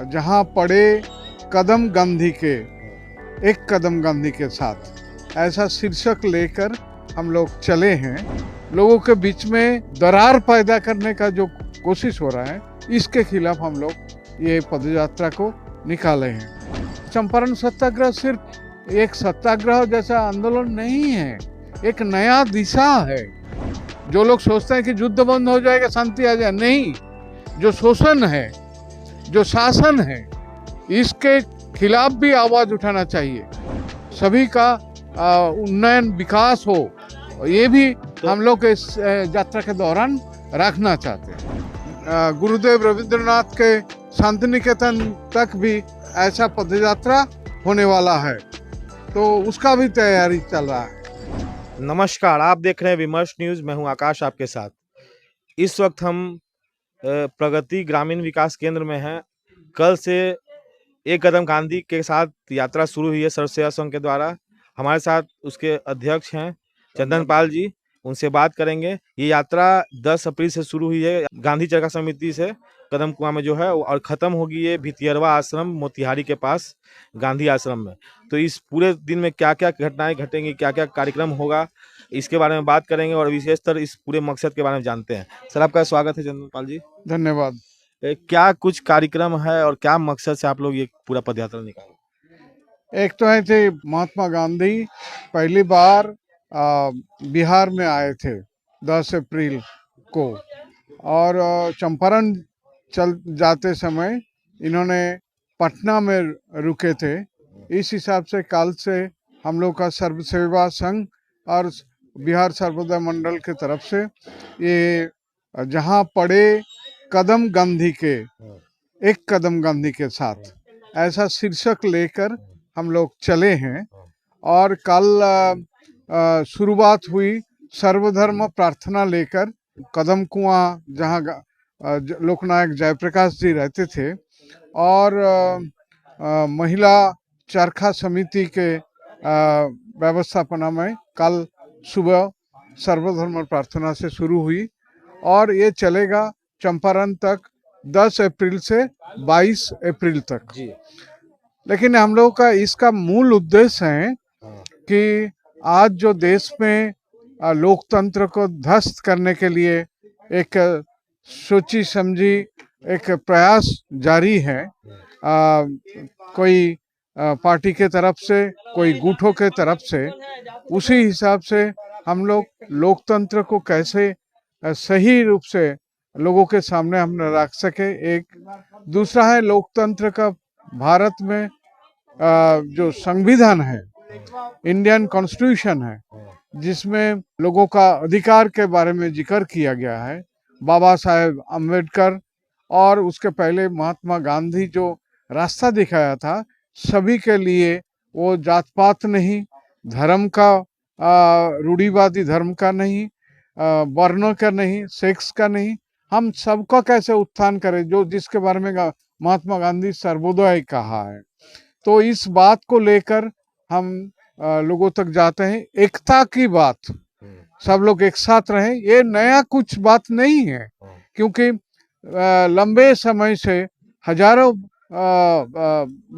जहां पड़े कदम गांधी के, एक कदम गांधी के साथ, ऐसा शीर्षक लेकर हम लोग चले हैं। लोगों के बीच में दरार पैदा करने का जो कोशिश हो रहा है, इसके खिलाफ हम लोग ये पदयात्रा को निकाले हैं। चंपारण सत्याग्रह सिर्फ एक सत्याग्रह जैसा आंदोलन नहीं है, एक नया दिशा है। जो लोग सोचते हैं कि युद्ध बंद हो जाएगा, शांति आ जाए, नहीं। जो शोषण है, जो शासन है, इसके खिलाफ भी आवाज उठाना चाहिए। सभी का उन्नयन विकास हो, ये भी हम लोग इस यात्रा के दौरान रखना चाहते हैं। गुरुदेव रविंद्रनाथ के शांति निकेतन तक भी ऐसा पदयात्रा होने वाला है, तो उसका भी तैयारी चल रहा है। नमस्कार, आप देख रहे हैं विमर्श न्यूज। मैं हूं आकाश आपके साथ। इस वक्त हम प्रगति ग्रामीण विकास केंद्र में हैं। कल से एक कदम गांधी के साथ यात्रा शुरू हुई है सर्व सेवा संघ के द्वारा। हमारे साथ उसके अध्यक्ष हैं चंदन पाल जी, उनसे बात करेंगे। ये यात्रा 10 अप्रैल से शुरू हुई है गांधी चरखा समिति से कदम कुआं में जो है, और खत्म होगी ये भितियरवा आश्रम मोतिहारी के पास गांधी आश्रम में। तो इस पूरे दिन में क्या क्या घटनाएं घटेंगी, क्या क्या कार्यक्रम होगा, इसके बारे में बात करेंगे और विशेषतर इस पूरे मकसद के बारे में जानते हैं। सर, आपका स्वागत है चंदन पाल जी। धन्यवाद। क्या कुछ कार्यक्रम है और क्या मकसद से आप लोग ये पूरा पदयात्रा निकाले? एक तो है कि महात्मा गांधी पहली बार बिहार में आए थे 10 अप्रैल को, और चंपारण चल जाते समय इन्होंने पटना में रुके थे। इस हिसाब से कल से हम लोग का सर्व सेवा संघ और बिहार सर्वोदय मंडल की तरफ से ये जहां पड़े कदम गांधी के, एक कदम गांधी के साथ, ऐसा शीर्षक लेकर हम लोग चले हैं। और कल शुरुआत हुई सर्वधर्म प्रार्थना लेकर कदम कुआं, जहां लोकनायक जयप्रकाश जी रहते थे, और महिला चरखा समिति के व्यवस्थापना में कल सुबह सर्वधर्म प्रार्थना से शुरू हुई, और ये चलेगा चंपारण तक 10 अप्रैल से 22 अप्रैल तक जी। लेकिन हम लोग का इसका मूल उद्देश्य है कि आज जो देश में लोकतंत्र को ध्वस्त करने के लिए एक सोची समझी एक प्रयास जारी है, कोई पार्टी के तरफ से, कोई गुटों के तरफ से, उसी हिसाब से हम लोग लोकतंत्र को कैसे सही रूप से लोगों के सामने हम रख सके। एक दूसरा है लोकतंत्र का, भारत में जो संविधान है, इंडियन कॉन्स्टिट्यूशन है, जिसमें लोगों का अधिकार के बारे में जिक्र किया गया है। बाबा साहेब अम्बेडकर और उसके पहले महात्मा गांधी जो रास्ता दिखाया था सभी के लिए, वो जात पात नहीं, धर्म का रूढ़िवादी धर्म का नहीं, वर्णों का नहीं, सेक्स का नहीं, हम सबका कैसे उत्थान करें, जो जिसके बारे में महात्मा गांधी सर्वोदय कहा है। तो इस बात को लेकर हम लोगों तक जाते हैं। एकता की बात, सब लोग एक साथ रहें, ये नया कुछ बात नहीं है, क्योंकि लंबे समय से, हजारों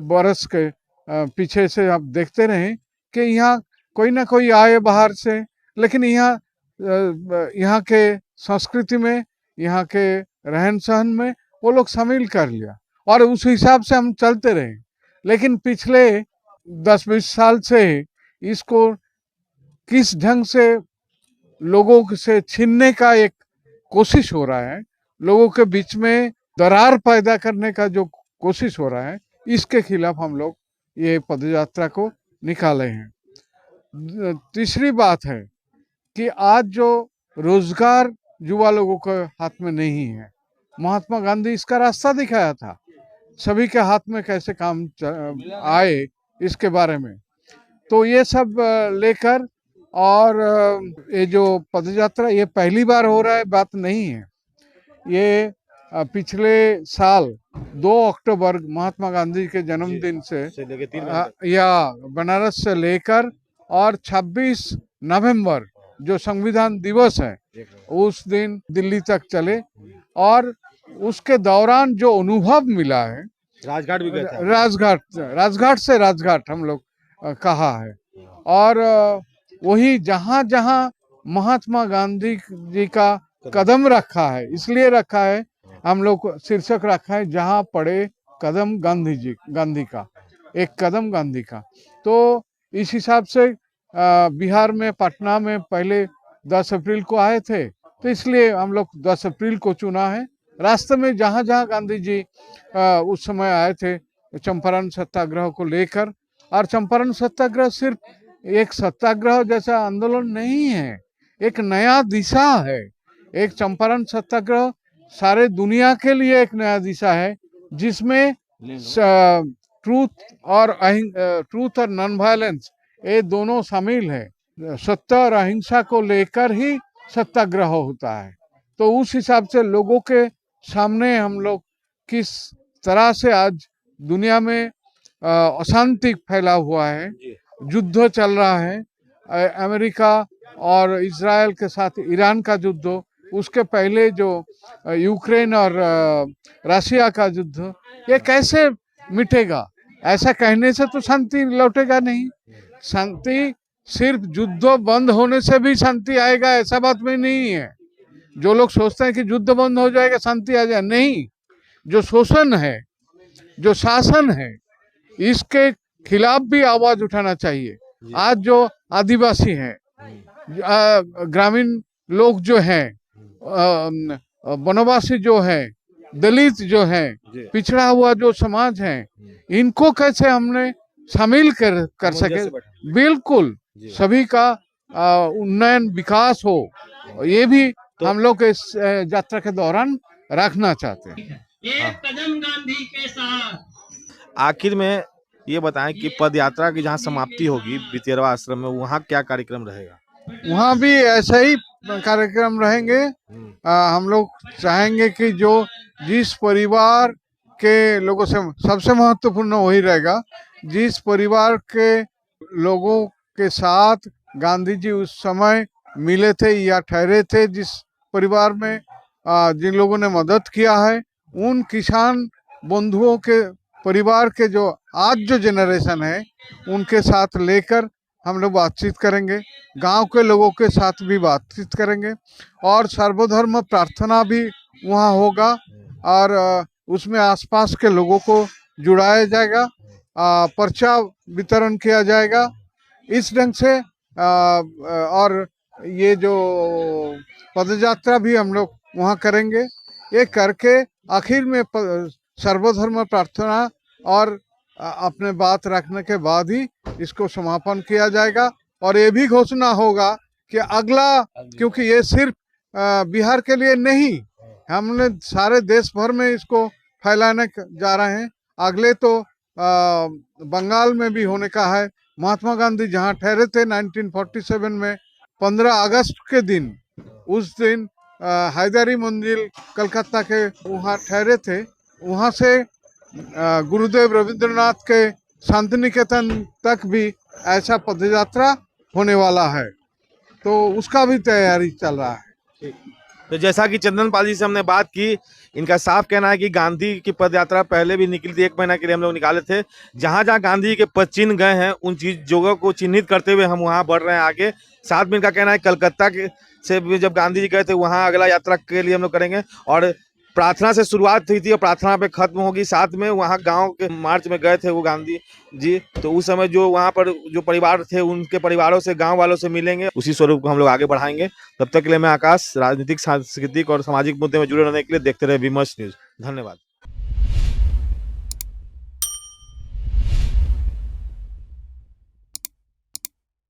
बरस के पीछे से आप देखते रहे कि यहाँ कोई ना कोई आए बाहर से, लेकिन यहाँ के संस्कृति में, यहाँ के रहन सहन में वो लोग शामिल कर लिया, और उस हिसाब से हम चलते रहे। लेकिन पिछले 10-20 साल से इसको किस ढंग से लोगों से छीनने का एक कोशिश हो रहा है, लोगों के बीच में दरार पैदा करने का जो कोशिश हो रहा है, इसके खिलाफ हम लोग ये पदयात्रा को निकाले हैं। तीसरी बात है कि आज जो रोजगार युवा लोगों के हाथ में नहीं है, महात्मा गांधी इसका रास्ता दिखाया था, सभी के हाथ में कैसे काम आए इसके बारे में। तो ये सब लेकर, और ये जो पदयात्रा ये पहली बार हो रहा है बात नहीं है, ये पिछले साल 2 अक्टूबर महात्मा गांधी के जन्मदिन से या बनारस से लेकर, और 26 नवंबर जो संविधान दिवस है उस दिन दिल्ली तक चले, और उसके दौरान जो अनुभव मिला है राजघाट भी गए थे आप? राजघाट से राजघाट हम लोग कहा है। और वही जहां जहां महात्मा गांधी जी का कदम रखा है, इसलिए रखा है, हम लोग को शीर्षक रखा है जहां पड़े कदम गांधी का, एक कदम गांधी का। तो इस हिसाब से बिहार में पटना में पहले 10 अप्रैल को आए थे, तो इसलिए हम लोग 10 अप्रैल को चुना है। रास्ते में जहां जहां गांधी जी उस समय आए थे चंपारण सत्याग्रह को लेकर, और चंपारण सत्याग्रह सिर्फ एक सत्याग्रह जैसा आंदोलन नहीं है, एक नया दिशा है। एक चंपारण सत्याग्रह सारे दुनिया के लिए एक नया दिशा है, जिसमें ट्रूथ और नॉन वायलेंस ये दोनों शामिल है। सत्य और अहिंसा को लेकर ही सत्याग्रह होता है। तो उस हिसाब से लोगों के सामने हम लोग किस तरह से आज दुनिया में अशांति फैला हुआ है, युद्ध चल रहा है, अमेरिका और इजराइल के साथ ईरान का युद्ध, उसके पहले जो यूक्रेन और रशिया का युद्ध, ये कैसे मिटेगा? ऐसा कहने से तो शांति लौटेगा नहीं। शांति सिर्फ युद्ध बंद होने से भी शांति आएगा ऐसा बात में नहीं है। जो लोग सोचते हैं कि युद्ध बंद हो जाएगा शांति आ जाए, नहीं। जो शोषण है, जो शासन है, इसके खिलाफ भी आवाज उठाना चाहिए। आज जो आदिवासी हैं, ग्रामीण लोग जो हैं, वनवासी जो हैं, दलित जो हैं, पिछड़ा हुआ जो समाज है, इनको कैसे हमने शामिल कर सके। बिल्कुल सभी का उन्नयन विकास हो, ये भी हम लोग इस यात्रा के दौरान रखना चाहते हैं। एक कदम गांधी के साथ। आखिर में ये बताएं कि पद यात्रा की जहाँ समाप्ति होगी बितेरवा आश्रम में, वहाँ क्या कार्यक्रम रहेगा? वहाँ भी ऐसे ही कार्यक्रम रहेंगे। हम लोग चाहेंगे कि जो जिस परिवार के लोगों से सबसे महत्वपूर्ण वही रहेगा, जिस परिवार के लोगों के साथ गांधी जी उस समय मिले थे या ठहरे थे, जिस परिवार में जिन लोगों ने मदद किया है, उन किसान बंधुओं के परिवार के जो आज जो जनरेशन है, उनके साथ लेकर हम लोग बातचीत करेंगे। गांव के लोगों के साथ भी बातचीत करेंगे और सर्वधर्म प्रार्थना भी वहाँ होगा, और उसमें आसपास के लोगों को जुड़ाया जाएगा, पर्चा वितरण किया जाएगा इस ढंग से। और ये जो पदयात्रा भी हम लोग वहाँ करेंगे। ये करके आखिर में सर्वधर्म प्रार्थना और अपने बात रखने के बाद ही इसको समापन किया जाएगा। और ये भी घोषणा होगा कि अगला, क्योंकि ये सिर्फ बिहार के लिए नहीं, हमने सारे देश भर में इसको फैलाने जा रहे हैं। अगले तो बंगाल में भी होने का है। महात्मा गांधी जहाँ ठहरे थे 1947 में 15 अगस्त के दिन, उस दिन हैदरी मंजिल कलकत्ता के वहाँ ठहरे थे। वहाँ से गुरुदेव रविंद्रनाथ के शांति निकेतन तक भी ऐसा पदयात्रा होने वाला है, तो उसका भी तैयारी चल रहा है। तो जैसा कि चंदन पाल जी से हमने बात की, इनका साफ कहना है कि गांधी की पदयात्रा पहले भी निकली थी, 1 महीना के लिए हम लोग निकाले थे। जहां जहां गांधी के पद चिन्ह गए हैं, उन जगहों को चिन्हित करते हुए हम वहां बढ़ रहे हैं आगे। साथ में इनका कहना है कलकत्ता के से भी जब गांधी जी गए थे, वहां अगला यात्रा के लिए हम लोग करेंगे। और प्रार्थना से शुरुआत हुई थी और प्रार्थना पे खत्म होगी। साथ में वहाँ गांव के मार्च में गए थे वो गांधी जी, तो उस समय जो वहाँ पर जो परिवार थे, उनके परिवारों से, गांव वालों से मिलेंगे। उसी स्वरूप को हम लोग आगे बढ़ाएंगे। तब तक के लिए मैं आकाश, राजनीतिक, सांस्कृतिक और सामाजिक मुद्दे में जुड़े रहने के लिए देखते रहे विमर्श न्यूज। धन्यवाद।